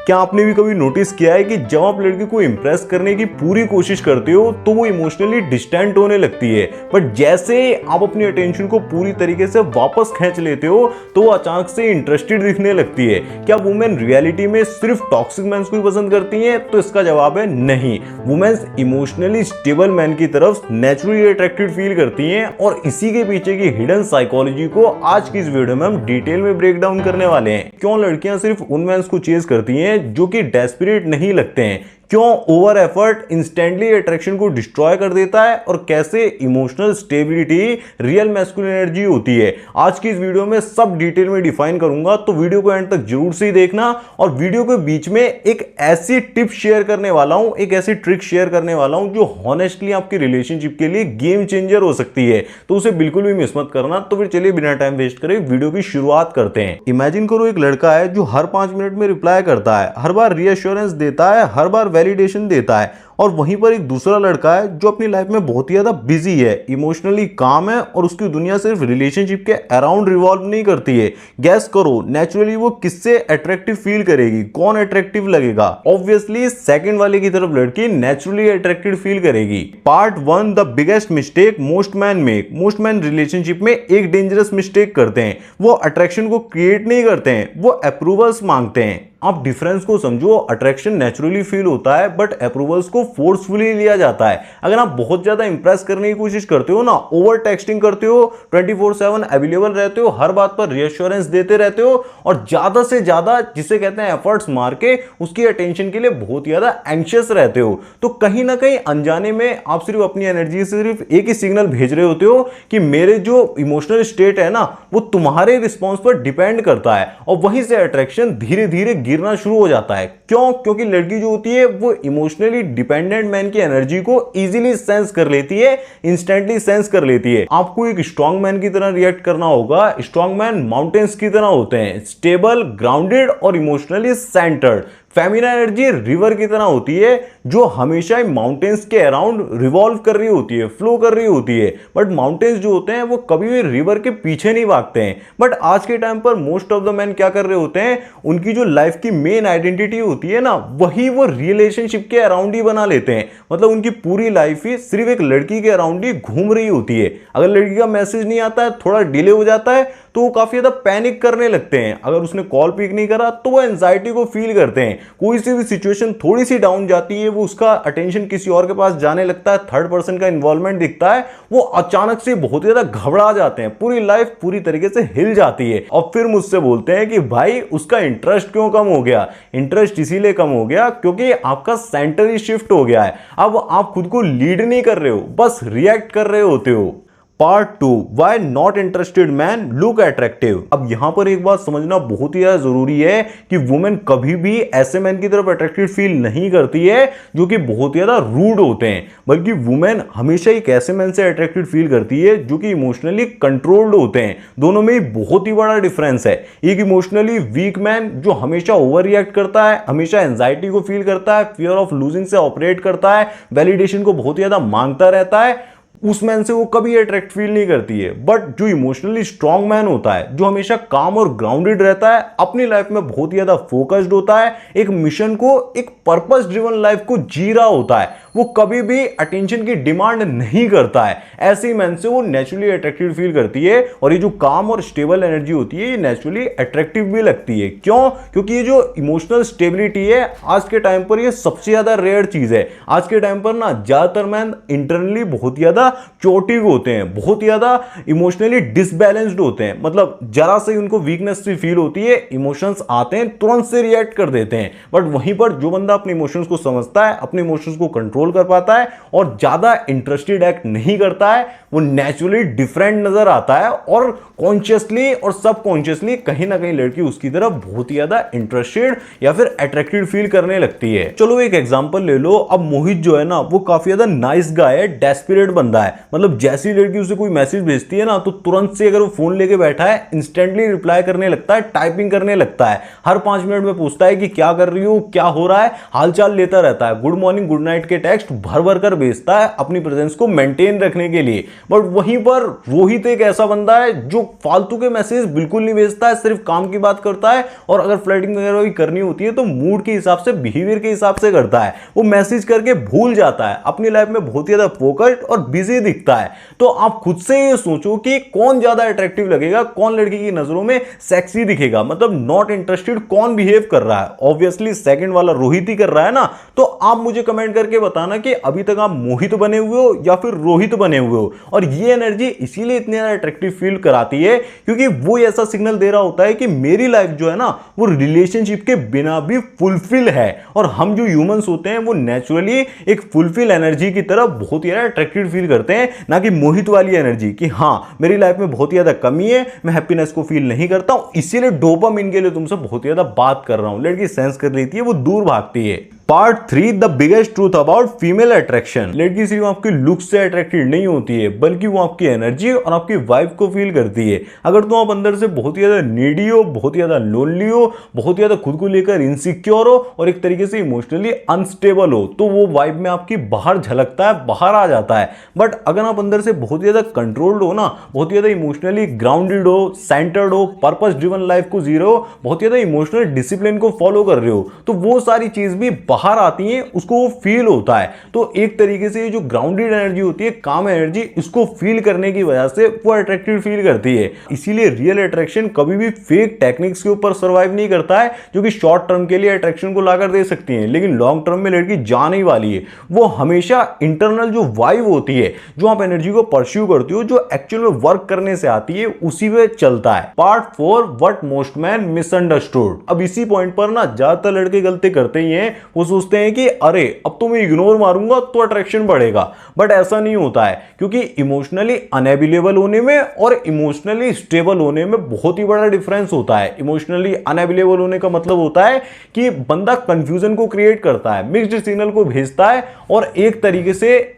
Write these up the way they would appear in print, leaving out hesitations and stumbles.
क्या आपने भी कभी नोटिस किया है कि जब आप लड़की को इंप्रेस करने की पूरी कोशिश करते हो तो वो इमोशनली डिस्टेंट होने लगती है, बट जैसे आप अपनी अटेंशन को पूरी तरीके से वापस खींच लेते हो तो वो अचानक से इंटरेस्टेड दिखने लगती है। क्या वुमेन रियलिटी में सिर्फ टॉक्सिक मैन को ही पसंद करती हैं? तो इसका जवाब है नहीं। वुमेन्स इमोशनली स्टेबल मैन की तरफ नेचुरली अट्रैक्टेड फील करती हैं और इसी के पीछे की हिडन साइकोलॉजी को आज की इस वीडियो में हम डिटेल में ब्रेक डाउन करने वाले हैं। क्यों लड़कियां सिर्फ उन मेंस को चेज करती हैं जो कि डेस्परेट नहीं लगते हैं, क्यों ओवर एफर्ट इंस्टेंटली अट्रैक्शन को डिस्ट्रॉय कर देता है और कैसे emotional stability real masculine energy होती है, आज की इस वीडियो में सब डिटेल में डिफाइन करूंगा। तो वीडियो को एंड तक जरूर से ही देखना और वीडियो के बीच में एक ऐसी टिप शेयर करने वाला हूं, एक ऐसी ट्रिक शेयर करने वाला हूं जो हॉनेस्टली आपकी रिलेशनशिप के लिए गेम चेंजर हो सकती है, तो उसे बिल्कुल भी मिस मत करना। तो फिर चलिए बिना टाइम वेस्ट करे वीडियो की शुरुआत करते हैं। इमेजिन करो एक लड़का है जो हर 5 मिनट में रिप्लाई करता है, हर बार रीअश्योरेंस देता है, हर बार वैलिडेशन देता है, और वहीं पर एक दूसरा लड़का है जो अपनी लाइफ में बहुत ही ज्यादा बिजी है, इमोशनली काम है और उसकी दुनिया सिर्फ रिलेशनशिप के अराउंड रिवॉल्व नहीं करती है। गैस करो नेचुरली वो किससे अट्रैक्टिव फील करेगी, कौन अट्रैक्टिव लगेगा? ऑब्वियसली सेकंड वाले की तरफ लड़की नेचुरली अट्रैक्टेड फील करेगी। Part 1, the biggest mistake most man make. Most man relationship में एक डेंजरस मिस्टेक करते हैं, वो अट्रैक्शन को क्रिएट नहीं करते हैं, वो अप्रूवल्स मांगते हैं। आप डिफरेंस को समझो, अट्रैक्शन नेचुरली फील होता है बट अप्रूवल्स को फोर्सफुली लिया जाता है। अगर आप बहुत ज्यादा इंप्रेस करने की कोशिश करते हो ना, ओवर टेक्सटिंग करते हो, 24/7 अवेलेबल रहते हो, हर बात पर रीअश्योरेंस देते रहते हो और ज्यादा से ज्यादा जिसे कहते हैं एफर्ट्स मार के उसकी अटेंशन के लिए बहुत ज्यादा एंशियस रहते हो, तो कहीं ना कहीं अनजाने में आप सिर्फ अपनी एनर्जी से सिर्फ एक ही सिग्नल भेज रहे होते हो कि मेरे जो इमोशनल स्टेट है ना वो तुम्हारे रिस्पॉन्स पर डिपेंड करता है, और वहीं से अट्रैक्शन धीरे धीरे गिरना शुरू हो जाता है। क्यों? क्योंकि लड़की जो होती है वो इमोशनली डिपेंडेंट मैन की एनर्जी को इजीली सेंस कर लेती है, इंस्टेंटली सेंस कर लेती है। आपको एक स्ट्रांग मैन की तरह रिएक्ट करना होगा। स्ट्रांग मैन माउंटेन्स की तरह होते हैं, स्टेबल, ग्राउंडेड और emotionally centred. Femina energy river की तरह होती है जो हमेशा माउंटेन्स के अराउंड रिवॉल्व कर रही होती है, फ्लो कर रही होती है, बट माउंटेन्स जो होते हैं वो कभी भी रिवर के पीछे नहीं भागते हैं। बट आज के टाइम पर मोस्ट ऑफ द मैन क्या कर रहे होते हैं, उनकी जो लाइफ की मेन आइडेंटिटी होती है ना वही वो रिलेशनशिप के अराउंड ही बना लेते हैं। मतलब उनकी पूरी लाइफ ही सिर्फ एक लड़की के अराउंड ही घूम रही होती है। अगर लड़की का मैसेज नहीं आता है, थोड़ा डिले हो जाता है तो वो काफी ज्यादा पैनिक करने लगते हैं। अगर उसने कॉल पिक नहीं करा तो वो एंजाइटी को फील करते हैं। कोई सी भी सिचुएशन थोड़ी सी डाउन जाती है, वो उसका अटेंशन किसी और के पास जाने लगता है, थर्ड पर्सन का इन्वॉल्वमेंट दिखता है, वो अचानक से बहुत ज्यादा घबरा जाते हैं, पूरी लाइफ पूरी तरीके से हिल जाती है और फिर मुझसे बोलते हैं कि भाई उसका इंटरेस्ट क्यों कम हो गया? इंटरेस्ट इसीलिए कम हो गया क्योंकि आपका सेंटर ही शिफ्ट हो गया है। अब आप खुद को लीड नहीं कर रहे हो, बस रिएक्ट कर रहे होते हो। Part 2, why not interested man look attractive. अब यहां पर एक बात समझना बहुत ही ज्यादा जरूरी है कि वुमेन कभी भी ऐसे मैन की तरफ अट्रैक्टेड फील नहीं करती है जो कि बहुत ज्यादा रूड होते हैं, बल्कि वुमेन हमेशा एक ऐसे मैन से अट्रैक्टेड फील करती है जो कि इमोशनली कंट्रोल्ड होते हैं। दोनों में ही बहुत ही बड़ा डिफरेंस है। एक इमोशनली वीक मैन जो हमेशा ओवर रिएक्ट करता है, हमेशा एंजाइटी को फील करता है, फियर ऑफ लूजिंग से ऑपरेट करता है, वैलिडेशन को बहुत ज्यादा मांगता रहता है, उस मैन से वो कभी अट्रैक्ट फील नहीं करती है। बट जो इमोशनली स्ट्रांग मैन होता है, जो हमेशा काम और ग्राउंडेड रहता है, अपनी लाइफ में बहुत ही ज्यादा फोकस्ड होता है, एक मिशन को, एक पर्पस ड्रिवन लाइफ को जी रहा होता है, वो कभी भी अटेंशन की डिमांड नहीं करता है, ऐसे ही मैन से वो नेचुरली अट्रैक्टिव फील करती है। और ये जो काम और स्टेबल एनर्जी होती है ये नेचुरली अट्रैक्टिव भी लगती है। क्यों? क्योंकि ये जो इमोशनल स्टेबिलिटी है आज के टाइम पर ये सबसे ज्यादा रेयर चीज है। आज के टाइम पर ना ज्यादातर मैन इंटरनली बहुत ज्यादा चोटिक होते हैं, बहुत ज्यादा इमोशनली डिसबैलेंस्ड होते हैं। मतलब जरा से उनको वीकनेस भी फील होती है, इमोशंस आते हैं तुरंत से रिएक्ट कर देते हैं। बट वहीं पर जो बंदा अपने इमोशंस को समझता है, अपने इमोशंस को कंट्रोल कर पाता है और ज्यादा इंटरेस्टेड एक्ट नहीं करता है, वो नेचुरली डिफरेंट नजर आता है और कॉन्शियसली और सबकॉन्शियसली कहीं ना कहीं लड़की उसकी तरफ बहुत ही ज्यादा इंटरेस्टेड या फिर अट्रैक्टेड फील करने लगती है। चलो एक एग्जांपल ले लो। अब मोहित जो है ना वो काफी ज्यादा नाइस गाय है, डेस्परेट बंदा है। मतलब जैसी लड़की उसे कोई मैसेज भेजती है ना तो तुरंत से अगर वो फोन लेके बैठा है इंस्टेंटली रिप्लाई करने लगता है, टाइपिंग करने लगता है, हर 5 मिनट में पूछता है कि क्या कर रही हो, क्या हो रहा है, हालचाल लेता रहता है, गुड मॉर्निंग गुड नाइट के टेक्स्ट टेक्स्ट भर भर कर भेजता है अपनी प्रेजेंस को मेंटेन रखने के लिए। बट वहीं पर रोहित एक ऐसा बंदा है जो फालतू के मैसेज बिल्कुल नहीं भेजता है, सिर्फ काम की बात करता है, और अगर फ्लर्टिंग वगैरह भी करनी होती है तो मूड के हिसाब से, बिहेवियर के हिसाब से करता है। वो मैसेज करके भूल जाता है, अपनी लाइफ में बहुत ज्यादा फोकस्ड और बिजी दिखता है। तो आप खुद से ये सोचो कि कौन ज्यादा अट्रैक्टिव लगेगा, कौन लड़की की नजरों में सेक्सी दिखेगा, मतलब नॉट इंटरेस्टेड कौन बिहेव कर रहा है। ऑब्वियसली सेकंड वाला रोहित ही कर रहा है ना। तो आप मुझे कमेंट करके बताना कि अभी तक आप मोहित बने हुए हो या फिर रोहित बने हुए हो। और ये एनर्जी इसीलिए इतनी ज्यादा अट्रैक्टिव फील कराती है क्योंकि वो ऐसा सिग्नल दे रहा होता है कि मेरी लाइफ जो है ना वो रिलेशनशिप के बिना भी फुलफिल है। और हम जो ह्यूमंस होते हैं वो नेचुरली एक फुलफिल एनर्जी की तरफ बहुत ही ज्यादा अट्रैक्टिव फील करते हैं, ना कि मोहित वाली एनर्जी कि हाँ मेरी लाइफ में बहुत ही ज्यादा कमी है, मैं हैप्पीनेस को फील नहीं करता हूं, इसीलिए डोपामिन के लिए तुमसे बहुत ही ज्यादा बात कर रहा हूं। लड़की सेंस कर लेती है, वो दूर भागती है। Part 3 the biggest truth about female attraction. लड़की सिर्फ आपकी लुक से अट्रैक्टेड नहीं होती है बल्कि वो आपकी एनर्जी और आपकी वाइब को फील करती है। अगर तुम आप अंदर से बहुत ही ज्यादा नीडी हो, बहुत ही ज्यादा लोनली हो, बहुत ज्यादा खुद को लेकर इनसिक्योर हो और एक तरीके से इमोशनली अनस्टेबल हो, तो वो वाइब में आपकी बाहर झलकता है, बाहर आ जाता है। बट अगर आप अंदर से बहुत ज्यादा कंट्रोल्ड हो ना, बहुत ज्यादा इमोशनली ग्राउंडेड हो, सेंटर्ड हो, पर्पस ड्रिवन लाइफ को जी रहे हो, बहुत ज्यादा इमोशनल डिसिप्लिन को फॉलो कर रहे हो, तो वो सारी चीज भी बाहर आती हैं, उसको वो फील होता है। तो एक तरीके से जो ग्राउंडेड एनर्जी होती है, काम एनर्जी, इसको फील करने की वजह से वो अट्रैक्टिव फील करती है। इसीलिए रियल अट्रैक्शन कभी भी फेक टेक्निक्स के ऊपर सर्वाइव नहीं करता है, जो कि शॉर्ट टर्म के लिए अट्रैक्शन को लाकर दे सकती हैं, लेकिन लॉन्ग टर्म में लड़की जाने ही वाली है। वो हमेशा इंटरनल जो वाइब होती है, जो आप एनर्जी को परस्यू करती हो, जो एक्चुअल में वर्क करने से आती है, उसी पे चलता है। Part 4 what most man misunderstood. अब इसी पॉइंट पर ना ज्यादातर लड़के गलती करते ही हैं। वो सोचते हैं कि अरे अब तो मैं इग्नोर मारूंगा तो अट्रैक्शन बढ़ेगा, बट ऐसा नहीं होता है, क्योंकि इमोशनली अनअवेलेबल होने में और इमोशनली स्टेबल होने में बहुत ही बड़ा डिफरेंस होता है। इमोशनली अनअवेलेबल होने का मतलब होता है कि बंदा कंफ्यूजन को क्रिएट करता है, मिक्स्ड सिग्नल को भेजता है और एक तरीके से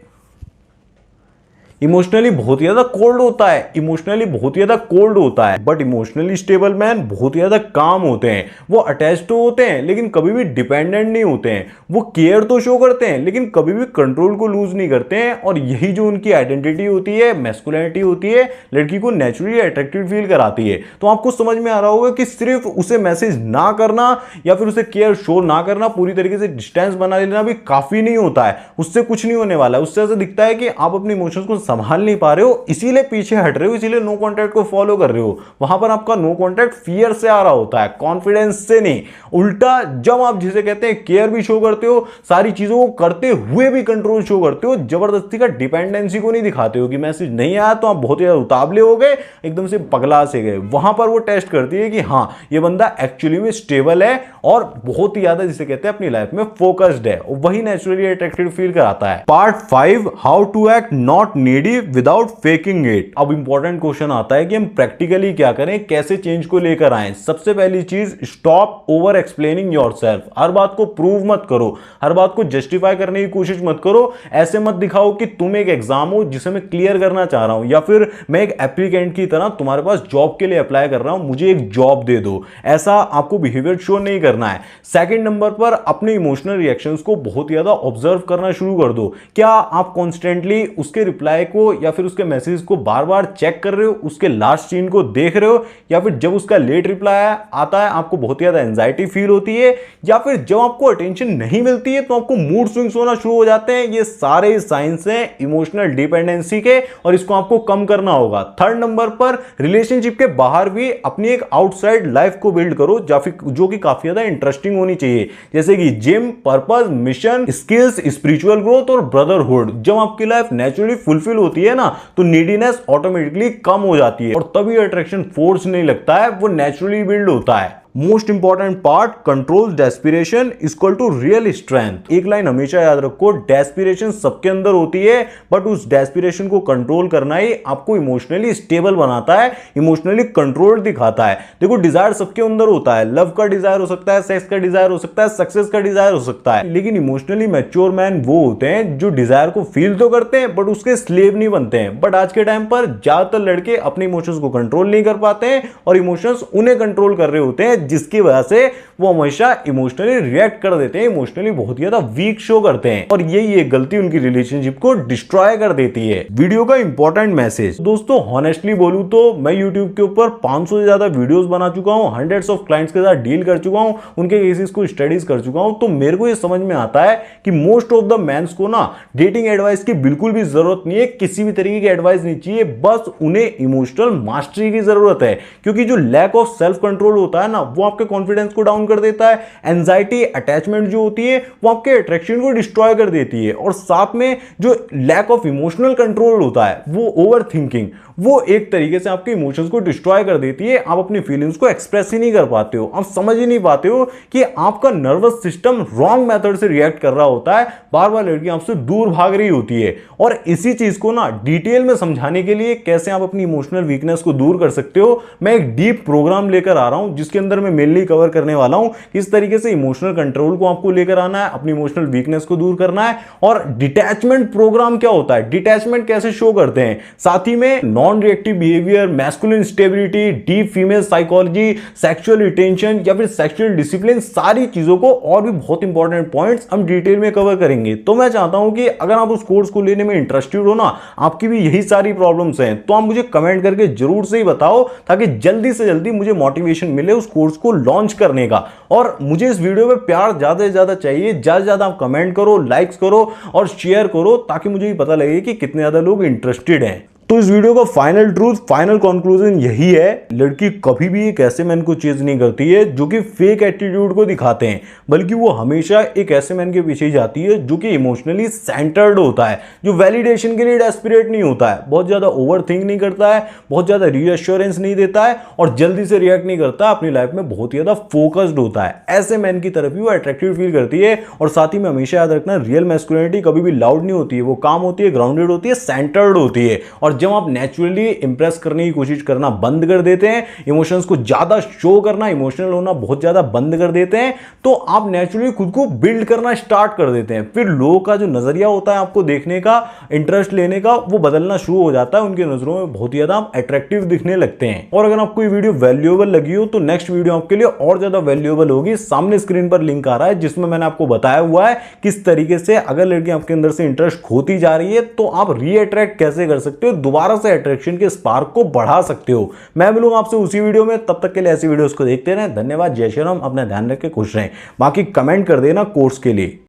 इमोशनली बहुत ज्यादा कोल्ड होता है, इमोशनली बहुत ज्यादा कोल्ड होता है। बट इमोशनली स्टेबल मैन बहुत ज्यादा काम होते हैं। वो अटैच तो होते हैं लेकिन कभी भी डिपेंडेंट नहीं होते हैं। वो केयर तो शो करते हैं लेकिन कभी भी कंट्रोल को लूज नहीं करते हैं। और यही जो उनकी आइडेंटिटी होती है, मैस्कुलिनिटी होती है, लड़की को नेचुरली अट्रैक्टिव फील कराती है। तो आपको समझ में आ रहा होगा कि सिर्फ उसे मैसेज ना करना या फिर उसे केयर शो ना करना, पूरी तरीके से डिस्टेंस बना लेना भी काफी नहीं होता है। उससे कुछ नहीं होने वाला है। उससे ऐसा दिखता है कि आप अपने इमोशंस को संभाल नहीं पा रहे हो, इसीलिए पीछे हट रहे हो, इसीलिए नो कांटेक्ट को फॉलो कर रहे हो। वहां पर आपका नो कांटेक्ट फियर से आ रहा होता है, कॉन्फिडेंस से नहीं। उल्टा जब आप जिसे कहते हैं केयर भी शो करते हो, सारी चीजों को करते हुए भी कंट्रोल शो करते हो, जबरदस्ती का डिपेंडेंसी को नहीं दिखाते हो कि मैसेज नहीं आया तो आप बहुत ज्यादा उतावले हो गए, एकदम से पगला से गए। वहां पर वो टेस्ट करती है कि हाँ ये बंदा एक्चुअली में स्टेबल है और बहुत ही ज्यादा जिसे कहते हैं अपनी लाइफ में फोकस्ड है। वही नेचुरली अट्रैक्टिव फील कराता है। Part 5 how to act not needy without faking it. अब इंपॉर्टेंट क्वेश्चन आता है कि हम प्रैक्टिकली क्या करें, कैसे चेंज को लेकर आए। सबसे पहली चीज, स्टॉप ओवर एक्सप्लेनिंग योरसेल्फ। हर बात को प्रूव मत करो, हर बात को जस्टिफाई करने की कोशिश मत करो। ऐसे मत दिखाओ कि तुम एक एग्जाम हो जिसे मैं क्लियर करना चाह रहा हूं, या फिर मैं एक एप्लीकेंट की तरह तुम्हारे पास जॉब के लिए अप्लाई कर रहा हूं, मुझे एक जॉब दे दो। ऐसा आपको बिहेवियर शो नहीं करना है। सेकंड नंबर पर अपने इमोशनल रिएक्शंस को बहुत ज्यादा ऑब्जर्व करना शुरू कर दो। क्या आप कॉन्स्टेंटली उसके रिप्लाई को या फिर उसके मैसेज को बार बार चेक कर रहे हो, उसके लास्ट सीन को देख रहे हो, या फिर जब उसका लेट रिप्लाई आता है आपको बहुत ज्यादा एंजाइटी फील होती है, या फिर जब आपको अटेंशन नहीं मिलती है तो आपको मूड स्विंग्स होना शुरू हो जाते हैं। ये सारे साइंस हैं इमोशनल डिपेंडेंसी के और इसको आपको कम करना होगा। थर्ड नंबर पर रिलेशनशिप के बाहर भी अपनी एक आउटसाइड लाइफ को बिल्ड करो जो कि काफी ज्यादा इंटरेस्टिंग होनी चाहिए, जैसे कि gym, purpose, mission, skills, spiritual growth और ब्रदरहुड। जब आपकी लाइफ नेचुरली फुलफिल होती है ना तो नीडीनेस ऑटोमेटिकली कम हो जाती है और तभी अट्रैक्शन फोर्स नहीं लगता है, वो नेचुरली बिल्ड होता है। Most important part, control desperation equal to real strength. एक लाइन हमेशा याद रखो, डेस्पिरेशन सबके अंदर होती है बट उस डेस्पिरेशन को कंट्रोल करना ही आपको इमोशनली स्टेबल बनाता है, इमोशनली कंट्रोल दिखाता है। देखो डिजायर सबके अंदर होता है, लव का डिजायर हो सकता है, सेक्स का डिजायर हो सकता है, सक्सेस का डिजायर हो सकता है, लेकिन इमोशनली मैच्योर मैन वो होते हैं जो डिजायर को फील तो करते हैं बट उसके स्लेव नहीं बनते हैं। बट आज के टाइम पर ज्यादातर लड़के अपने इमोशंस को कंट्रोल नहीं कर पाते हैं और इमोशंस उन्हें कंट्रोल कर रहे होते हैं जिसकी वजह से वो हमेशा इमोशनली रिएक्ट कर देते हैं, इमोशनली बहुत ज्यादा वीक शो करते हैं और यही एक गलती उनकी रिलेशनशिप को डिस्ट्रॉय कर देती है। वीडियो का इंपॉर्टेंट मैसेज दोस्तों, हॉनेस्टली बोलूं तो मैं यूट्यूब के ऊपर 500 से ज्यादा वीडियोस बना चुका हूं, हंड्रेड्स ऑफ क्लाइंट्स के साथ डील कर चुका हूं, उनके केसेस को स्टडीज कर चुका हूं, तो मेरे को ये समझ में आता है कि मोस्ट ऑफ द मेंस को ना डेटिंग एडवाइस की बिल्कुल भी जरूरत नहीं है, किसी भी तरीके की एडवाइस नहीं चाहिए, बस उन्हें इमोशनल मास्टरी की जरूरत है। क्योंकि जो लैक ऑफ सेल्फ कंट्रोल होता है ना, वो आपके कॉन्फिडेंस को डाउन कर देता है, एंजाइटी अटैचमेंट जो होती है वो आपके अट्रैक्शन को डिस्ट्रॉय कर देती है, और साथ में जो लैक ऑफ इमोशनल कंट्रोल होता है वो ओवर थिंकिंग, वो एक तरीके से आपके इमोशंस को डिस्ट्रॉय कर देती है। आप अपनी फीलिंग्स को एक्सप्रेस ही नहीं कर पाते हो, आप समझ ही नहीं पाते हो कि आपका नर्वस सिस्टम रॉन्ग मेथड से रिएक्ट कर रहा होता है, बार बार लड़की आपसे दूर भाग रही होती है। और इसी चीज को ना डिटेल में समझाने के लिए कैसे आप अपनी इमोशनल वीकनेस को दूर कर सकते हो, मैं एक डीप प्रोग्राम लेकर आ रहा हूं जिसके अंदर मैं मेनली कवर करने वाला हूं किस तरीके से इमोशनल कंट्रोल को आपको लेकर आना है, अपनी इमोशनल वीकनेस को दूर करना है, और डिटैचमेंट प्रोग्राम क्या होता है, डिटैचमेंट कैसे शो करते हैं, साथ ही में non reactive behaviour, masculine stability, deep female psychology, sexual retention या फिर सेक्सुअल डिसिप्लिन, सारी चीजों को और भी बहुत इंपॉर्टेंट पॉइंट्स हम डिटेल में कवर करेंगे। तो मैं चाहता हूं कि अगर आप उस कोर्स को लेने में इंटरेस्टेड हो ना, आपकी भी यही सारी प्रॉब्लम्स हैं, तो आप मुझे कमेंट करके जरूर से ही बताओ ताकि जल्दी से जल्दी मुझे मोटिवेशन मिले उस कोर्स को लॉन्च करने का। और मुझे इस वीडियो में प्यार ज्यादा से ज्यादा चाहिए, ज्यादा से ज्यादा आप कमेंट करो, लाइक्स करो और शेयर करो ताकि मुझे भी पता लगे कि कितने ज्यादा लोग इंटरेस्टेड हैं। तो इस वीडियो का फाइनल ट्रूथ, फाइनल कंक्लूजन यही है, लड़की कभी भी एक ऐसे मैन को चेज नहीं करती है जो कि फेक एटीट्यूड को दिखाते हैं, बल्कि वो हमेशा एक ऐसे मैन के पीछे ही जाती है जो कि इमोशनली सेंटर्ड होता है, जो वैलिडेशन के लिए डेस्परेट नहीं होता है, बहुत ज्यादा ओवर थिंक नहीं करता है, बहुत ज्यादा रीअश्योरेंस नहीं देता है और जल्दी से रिएक्ट नहीं करता, अपनी लाइफ में बहुत ज्यादा फोकस्ड होता है। ऐसे मैन की तरफ ही वो अट्रैक्टिव फील करती है। और साथ ही में हमेशा याद रखना, रियल मैस्कुलिनिटी कभी भी लाउड नहीं होती है, वो काम होती है, ग्राउंडेड होती है, सेंटर्ड होती है। और जब आप नेचुरली इंप्रेस करने की कोशिश करना बंद कर देते हैं, इमोशंस को ज्यादा शो करना, इमोशनल होना बहुत ज्यादा बंद कर देते हैं, तो आप नेचुरली खुद को बिल्ड करना स्टार्ट कर देते हैं। फिर लोगों का जो नजरिया होता है आपको देखने का, इंटरेस्ट लेने का, वो बदलना शुरू हो जाता है, उनकी नजरों में बहुत ज्यादा आप अट्रैक्टिव दिखने लगते हैं। और अगर आपको ये वीडियो वैल्यूएबल लगी हो तो नेक्स्ट वीडियो आपके लिए और ज्यादा वैल्यूएबल होगी। सामने स्क्रीन पर लिंक आ रहा है जिसमें मैंने आपको बताया हुआ है किस तरीके से अगर लड़की आपके अंदर से इंटरेस्ट खोती जा रही है तो आप रीअट्रैक्ट कैसे कर सकते हो, दोबारा से अट्रैक्शन के स्पार्क को बढ़ा सकते हो। मैं मिलूंगा आपसे उसी वीडियो में, तब तक के लिए ऐसी वीडियोस को देखते रहें। धन्यवाद, जय श्री राम, अपना ध्यान रख के खुश रहें। बाकी कमेंट कर देना कोर्स के लिए।